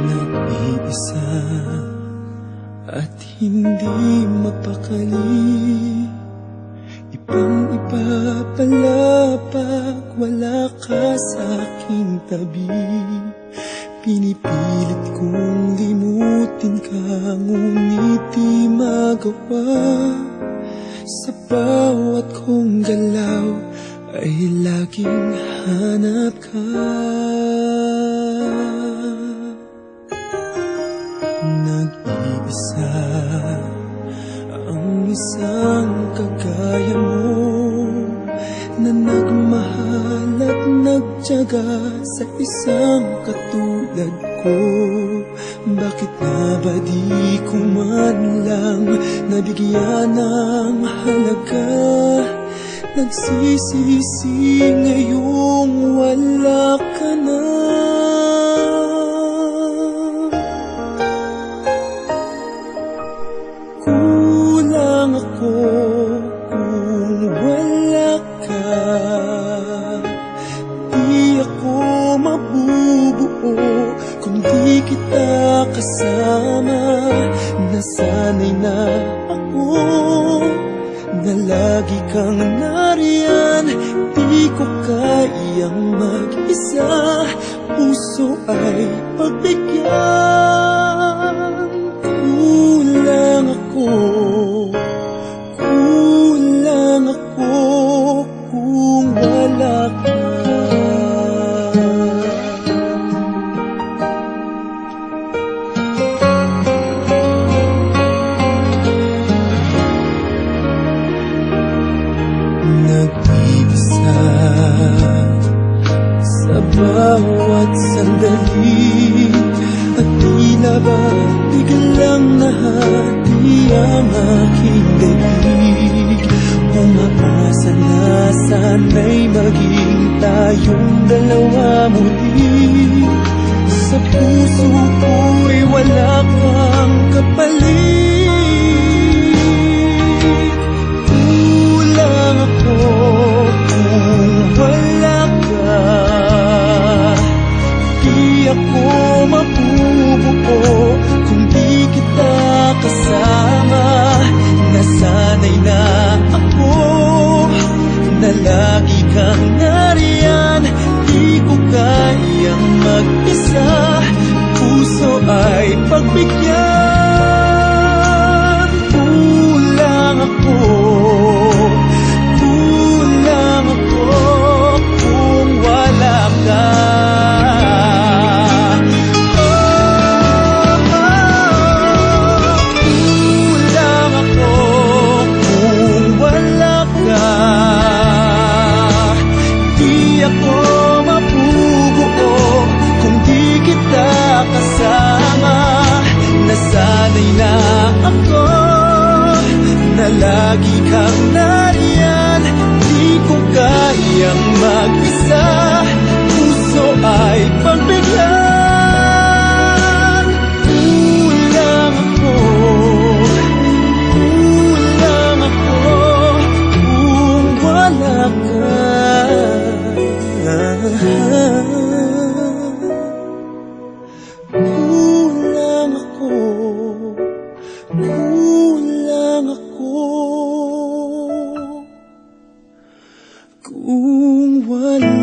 Nag-iisa at hindi mapakali, ibang-iba pala pag wala ka sa aking tabi. Pinipilit kong limutin ka, ngunit di magawa. Sa bawat kong galaw ay laging hanap ka. Nag-iisa ang isang kagaya mo, na nagmahal at nagtiyaga sa isang katulad ko. Bakit nga ba di ko man lang nabigyan ng halaga? Nagsisisi ngayong wala ka na. Kulang ako kung wala ka, di ako mabubuo kung di kita kasama. Nasanay na ako na lagi kang nariyan, di ko kayang mag-isa. Puso ay pagbigyan. Kulang ako kung wala ka. Nag-iisa sa bawat sandali, at tila ba biglang nahati ang aking daig. Umaasa na sana'y maging tayong dalawa muli. Sa puso ko'y wala kang kapalit. Kulang ako kung wala ka, di ako mabubuo kung di kita kasama. Nasanay na ako na lagi kang nariyan, di ko kayang mag-isa. Puso ay pagbigyan. Kulang ako kung wala ka. Nasanay na ako na lagi kang nariyan, di ko kayang mag-isa. Puso ay pagbigyan. Kulang ako kung wala ka. Kulang ako kung wala